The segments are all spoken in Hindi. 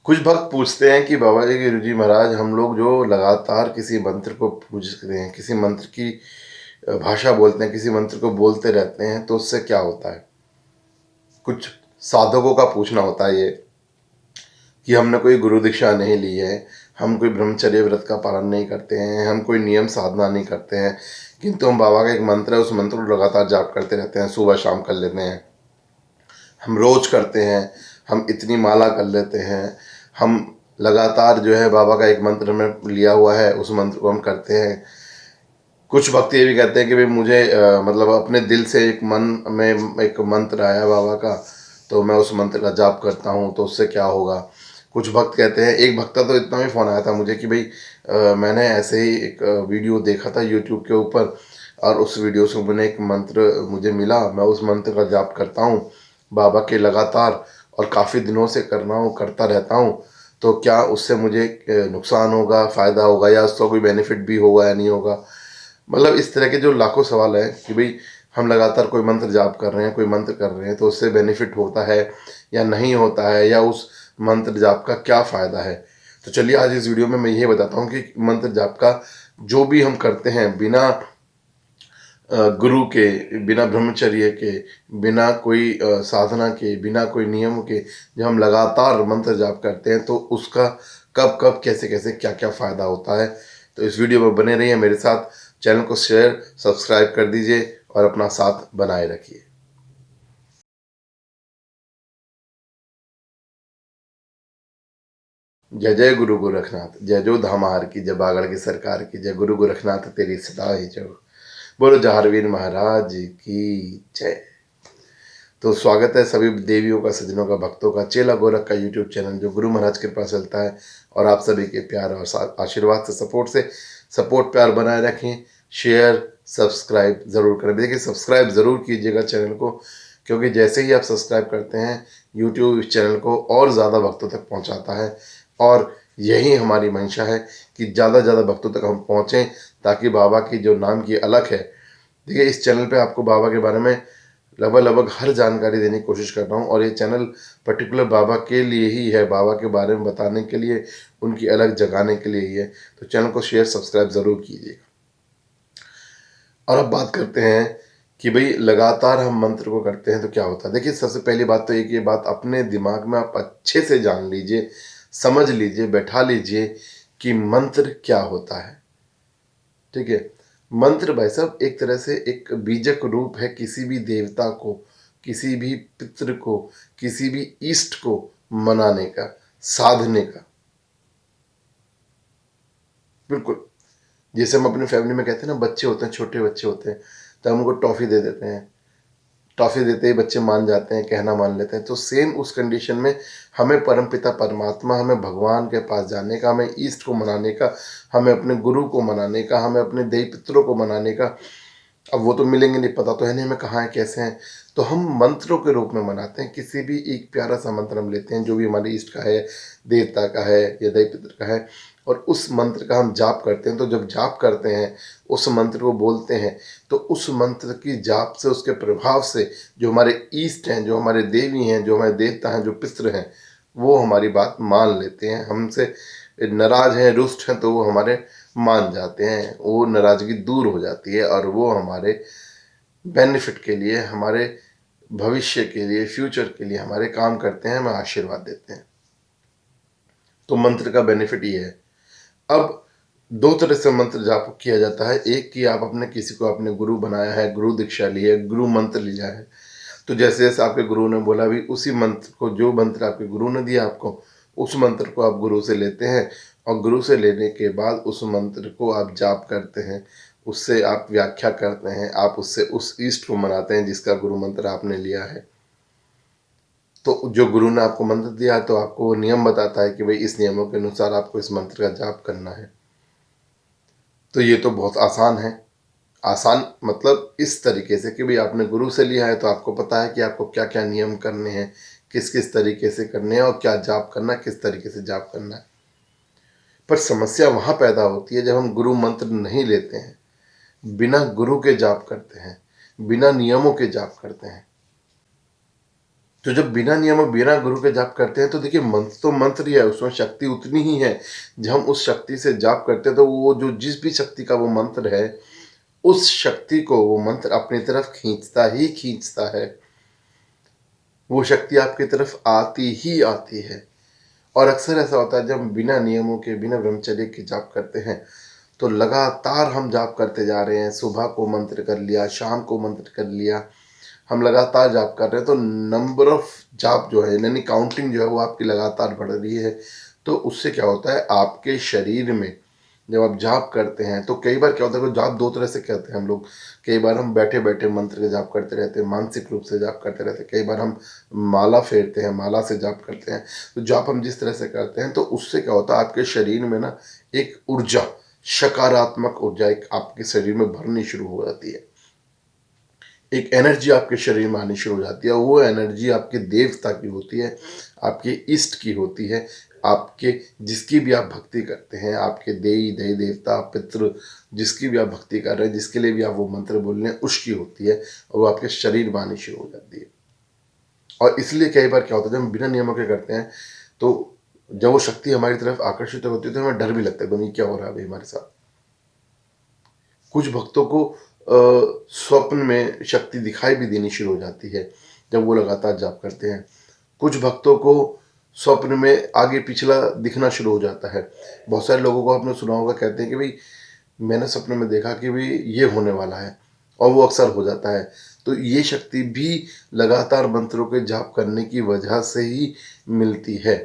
कुछ भक्त पूछते हैं कि बाबा जी गुरु जी महाराज, हम लोग जो लगातार किसी मंत्र को पूजते हैं, किसी मंत्र की भाषा बोलते हैं, किसी मंत्र को बोलते रहते हैं, तो उससे क्या होता है। कुछ साधकों का पूछना होता है ये कि हमने कोई गुरु दीक्षा नहीं ली है, हम कोई ब्रह्मचर्य व्रत का पालन नहीं करते हैं, हम कोई नियम साधना नहीं करते हैं, किंतु हम बाबा का एक मंत्र है, उस मंत्र को लगातार जाप करते रहते हैं, सुबह शाम कर लेते हैं, हम रोज करते हैं, हम इतनी माला कर लेते हैं, हम लगातार जो है बाबा का एक मंत्र में लिया हुआ है, उस मंत्र को हम करते हैं। कुछ भक्त ये भी कहते हैं कि भाई मुझे मतलब अपने दिल से एक मन में एक मंत्र आया बाबा का, तो मैं उस मंत्र का जाप करता हूँ, तो उससे क्या होगा। कुछ भक्त कहते हैं, एक भक्त का तो इतना भी फ़ोन आया था मुझे कि भाई मैंने ऐसे ही एक वीडियो देखा था यूट्यूब के ऊपर, और उस वीडियो से मैंने एक मंत्र मुझे मिला, मैं उस मंत्र का जाप करता हूँ बाबा के लगातार, और काफ़ी दिनों से करता रहता हूँ, तो क्या उससे मुझे नुकसान होगा, फ़ायदा होगा, या उसका कोई बेनिफिट भी होगा या नहीं होगा। मतलब इस तरह के जो लाखों सवाल हैं कि भाई हम लगातार कोई मंत्र जाप कर रहे हैं, कोई मंत्र कर रहे हैं, तो उससे बेनिफिट होता है या नहीं होता है, या उस मंत्र जाप का क्या फ़ायदा है। तो चलिए आज इस वीडियो में मैं ये बताता हूँ कि मंत्र जाप का जो भी हम करते हैं बिना गुरु के, बिना ब्रह्मचर्य के, बिना कोई साधना के, बिना कोई नियम के, जब हम लगातार मंत्र जाप करते हैं तो उसका कब कब कैसे कैसे क्या क्या फ़ायदा होता है। तो इस वीडियो में बने रहिए मेरे साथ, चैनल को शेयर सब्सक्राइब कर दीजिए और अपना साथ बनाए रखिए। जय जय गुरु गोरखनाथ, जय जो धामार की, जय बागड़ की सरकार की, जय गुरु गोरखनाथ तेरी सदा ही जो। बोलो जहारवीर महाराज की जय। तो स्वागत है सभी देवियों का, सज्जनों का, भक्तों का, चेला गोरख का यूट्यूब चैनल जो गुरु महाराज के पास चलता है, और आप सभी के प्यार और आशीर्वाद से सपोर्ट प्यार बनाए रखें। शेयर सब्सक्राइब ज़रूर करें। देखिए सब्सक्राइब ज़रूर कीजिएगा चैनल को, क्योंकि जैसे ही आप सब्सक्राइब करते हैं यूट्यूब इस चैनल को और ज़्यादा भक्तों तक पहुँचाता है, और यही हमारी मंशा है कि ज़्यादा से ज़्यादा भक्तों तक हम पहुँचें, ताकि बाबा की जो नाम की अलख है। देखिए इस चैनल पे आपको बाबा के बारे में लगभग हर जानकारी देने की कोशिश कर रहा हूँ, और ये चैनल पर्टिकुलर बाबा के लिए ही है, बाबा के बारे में बताने के लिए, उनकी अलग जगाने के लिए ही है। तो चैनल को शेयर सब्सक्राइब ज़रूर कीजिएगा। और अब बात करते हैं कि भाई लगातार हम मंत्र को करते हैं तो क्या होता है। देखिए सबसे पहली बात तो एक ये बात अपने दिमाग में आप अच्छे से जान लीजिए, समझ लीजिए, बैठा लीजिए कि मंत्र क्या होता है। ठीक है, मंत्र भाई साहब एक तरह से एक बीजक रूप है किसी भी देवता को, किसी भी पितृ को, किसी भी ईष्ट को मनाने का, साधने का। बिल्कुल, जैसे हम अपनी फैमिली में कहते हैं ना, बच्चे होते हैं, छोटे बच्चे होते हैं, तो हम उनको टॉफ़ी दे देते हैं, टॉफ़ी देते ही बच्चे मान जाते हैं, कहना मान लेते हैं। तो सेम उस कंडीशन में हमें परमपिता परमात्मा, हमें भगवान के पास जाने का, हमें ईष्ट को मनाने का, हमें अपने गुरु को मनाने का, हमें अपने देवी पितरों को मनाने का। अब वो तो मिलेंगे नहीं, पता तो है नहीं हमें कहाँ है, कैसे हैं। तो हम मंत्रों के रूप में मनाते हैं। किसी भी एक प्यारा सा मंत्र हम लेते हैं जो भी हमारे इष्ट का है, देवता का है या देव पितर का है, और उस मंत्र का हम जाप करते हैं। तो जब जाप करते हैं, उस मंत्र को बोलते हैं, तो उस मंत्र की जाप से, उसके प्रभाव से जो हमारे ईष्ट हैं, जो हमारे देवी हैं, जो हमारे देवता हैं, जो पितृ हैं, वो हमारी बात मान लेते हैं। हमसे नाराज हैं, रुष्ट हैं, तो वो हमारे मान जाते हैं, वो नाराज़गी दूर हो जाती है, और वो हमारे बेनिफिट के लिए, हमारे भविष्य के लिए, फ्यूचर के लिए हमारे काम करते हैं, हमें आशीर्वाद देते हैं। तो मंत्र का बेनिफिट ये है। अब दो तरह से मंत्र जाप किया जाता है। एक कि आप अपने किसी को आपने गुरु बनाया है, गुरु दीक्षा ली है, गुरु मंत्र लिया है, तो जैसे जैसे आपके गुरु ने बोला भी उसी मंत्र को, जो मंत्र आपके गुरु ने दिया आपको, उस मंत्र को आप गुरु से लेते हैं, और गुरु से लेने के बाद उस मंत्र को आप जाप करते हैं, उससे आप व्याख्या करते हैं, आप उससे उस ईष्ट को मनाते हैं जिसका गुरु मंत्र आपने लिया है। तो जो गुरु ने आपको मंत्र दिया है, तो आपको वो नियम बताता है कि भाई इस नियमों के अनुसार आपको इस मंत्र का जाप करना है। तो ये तो बहुत आसान है। आसान मतलब इस तरीके से कि भाई आपने गुरु से लिया है, तो आपको पता है कि आपको क्या क्या नियम करने हैं, किस किस तरीके से करने हैं, और क्या जाप करना है, किस तरीके से जाप करना है। पर समस्या वहाँ पैदा होती है जब हम गुरु मंत्र नहीं लेते हैं, बिना गुरु के जाप करते हैं, बिना नियमों के जाप करते हैं। तो जब बिना नियम और बिना गुरु के जाप करते हैं तो देखिए मंत्र तो मंत्र ही है, उसमें शक्ति उतनी ही है। जब हम उस शक्ति से जाप करते हैं तो वो जो जिस भी शक्ति का वो मंत्र है, उस शक्ति को वो मंत्र अपनी तरफ खींचता ही खींचता है। वो शक्ति आपकी तरफ आती ही आती है। और अक्सर ऐसा होता है जब हम बिना नियमों के, बिना ब्रह्मचर्य के जाप करते हैं तो लगातार हम जाप करते जा रहे हैं। सुबह को मंत्र कर लिया, शाम को मंत्र कर लिया, हम लगातार जाप कर रहे हैं, तो नंबर ऑफ जाप जो है, यानी काउंटिंग जो है वो आपकी लगातार बढ़ रही है। तो उससे क्या होता है, आपके शरीर में जब आप जाप करते हैं तो कई बार क्या होता है कि जाप दो तरह से करते हैं हम लोग। कई बार हम बैठे बैठे मंत्र के जाप करते रहते हैं, मानसिक रूप से जाप करते रहते हैं। कई बार हम माला फेरते हैं, माला से जाप करते हैं। तो जाप हम जिस तरह से करते हैं तो उससे क्या होता है, आपके शरीर में ना एक ऊर्जा, सकारात्मक ऊर्जा एक आपके शरीर में भरनी शुरू हो जाती है। एक एनर्जी आपके शरीर में आनी शुरू हो जाती है। वो एनर्जी आपके देवता की होती है, आपके इष्ट की होती है, आपके जिसकी भी आप भक्ति करते हैं, आपके देवी देवी देवता पितृ जिसकी भी आप भक्ति कर रहे हैं, जिसके लिए भी आप वो मंत्र बोल रहे हैं, उसकी होती है और वो आपके शरीर में आनी शुरू हो जाती है। और इसलिए कई बार क्या होता है जब हम बिना नियमों के करते हैं तो जब वो शक्ति हमारी तरफ आकर्षित होती है तो हमें डर भी लगता है, बनी क्या हो रहा है अभी हमारे साथ। कुछ भक्तों को स्वप्न में शक्ति दिखाई भी देनी शुरू हो जाती है जब वो लगातार जाप करते हैं। कुछ भक्तों को स्वप्न में आगे पिछला दिखना शुरू हो जाता है। बहुत सारे लोगों को आपने सुना होगा, कहते हैं कि भाई मैंने सपने में देखा कि भाई ये होने वाला है, और वो अक्सर हो जाता है। तो ये शक्ति भी लगातार मंत्रों के जाप करने की वजह से ही मिलती है।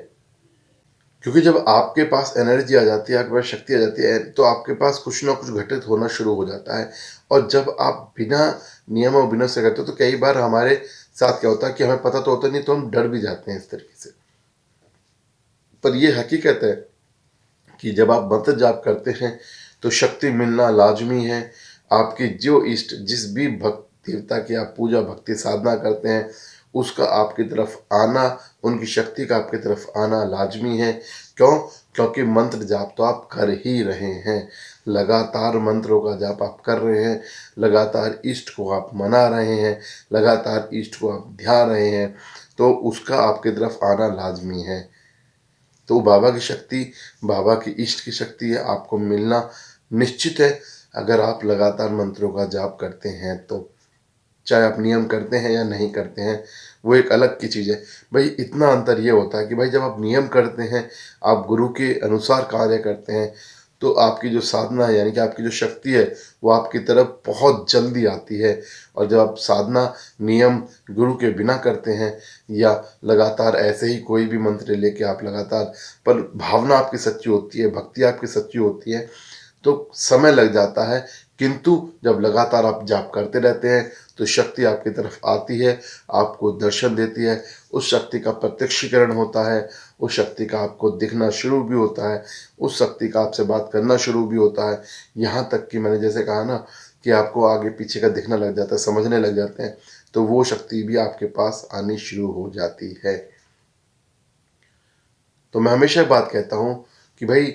क्योंकि जब आपके पास एनर्जी आ जाती है, आपके पास शक्ति आ जाती है, तो आपके पास कुछ ना कुछ घटित होना शुरू हो जाता है। और जब आप बिना नियम और बिना से करते हो तो कई बार हमारे साथ क्या होता है कि हमें पता तो होता नहीं, तो हम डर भी जाते हैं इस तरीके से। पर ये हकीकत है कि जब आप मंत्र जाप करते हैं तो शक्ति मिलना लाजमी है। आपके जो इष्ट, जिस भी भक्त देवता की आप पूजा भक्ति साधना करते हैं, उसका आपकी तरफ आना, उनकी शक्ति का आपकी तरफ आना लाजमी है। क्यों? क्योंकि मंत्र जाप तो आप कर ही रहे हैं, लगातार मंत्रों का जाप आप कर रहे हैं, लगातार इष्ट को आप मना रहे हैं, लगातार इष्ट को आप ध्यान रहे हैं, तो उसका आपकी तरफ आना लाजमी है। तो बाबा की शक्ति, बाबा की इष्ट की शक्ति है, आपको मिलना निश्चित है अगर आप लगातार मंत्रों का जाप करते हैं तो। चाहे आप नियम करते हैं या नहीं करते हैं, वो एक अलग की चीज़ है। भाई इतना अंतर ये होता है कि भाई जब आप नियम करते हैं, आप गुरु के अनुसार कार्य करते हैं, तो आपकी जो साधना है, यानी कि आपकी जो शक्ति है, वो आपकी तरफ बहुत जल्दी आती है। और जब आप साधना नियम गुरु के बिना करते हैं, या लगातार ऐसे ही कोई भी मंत्र लेके आप लगातार, पर भावना आपकी सच्ची होती है, भक्ति आपकी सच्ची होती है, तो समय लग जाता है। किंतु जब लगातार आप जाप करते रहते हैं तो शक्ति आपकी तरफ आती है, आपको दर्शन देती है, उस शक्ति का प्रत्यक्षीकरण होता है, उस शक्ति का आपको दिखना शुरू भी होता है, उस शक्ति का आपसे बात करना शुरू भी होता है। यहाँ तक कि मैंने जैसे कहा ना कि आपको आगे पीछे का दिखना लग जाता है, समझने लग जाते हैं, तो वो शक्ति भी आपके पास आनी शुरू हो जाती है। तो मैं हमेशा बात कहता हूँ कि भाई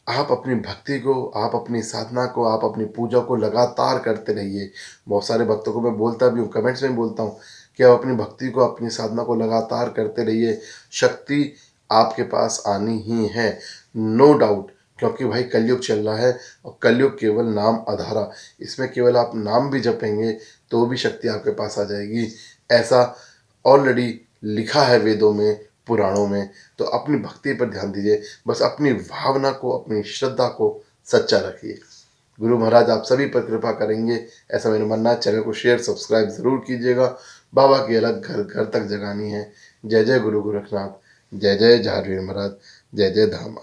आप अपनी भक्ति को, आप अपनी साधना को, आप अपनी पूजा को लगातार करते रहिए। बहुत सारे भक्तों को मैं बोलता भी हूँ, कमेंट्स में बोलता हूँ कि आप अपनी भक्ति को, अपनी साधना को लगातार करते रहिए, शक्ति आपके पास आनी ही है, नो डाउट। क्योंकि भाई कलयुग चल रहा है और कलयुग केवल नाम आधारा, इसमें केवल आप नाम भी जपेंगे तो भी शक्ति आपके पास आ जाएगी। ऐसा ऑलरेडी लिखा है वेदों में, पुराणों में। तो अपनी भक्ति पर ध्यान दीजिए, बस अपनी भावना को, अपनी श्रद्धा को सच्चा रखिए। गुरु महाराज आप सभी पर कृपा करेंगे, ऐसा मेरा मानना है। चैनल को शेयर सब्सक्राइब ज़रूर कीजिएगा। बाबा की अलग घर घर तक जगानी है। जय जय गुरु गोरखनाथ, जय जय झारवीर महाराज, जय जय धाम।